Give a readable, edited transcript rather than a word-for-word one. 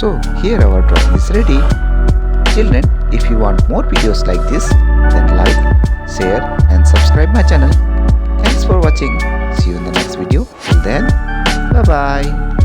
So here our drawing is ready. Children, if you want more videos like this, then like, share and subscribe my channel. Thanks for watching. See you in the next video. Till then, bye bye.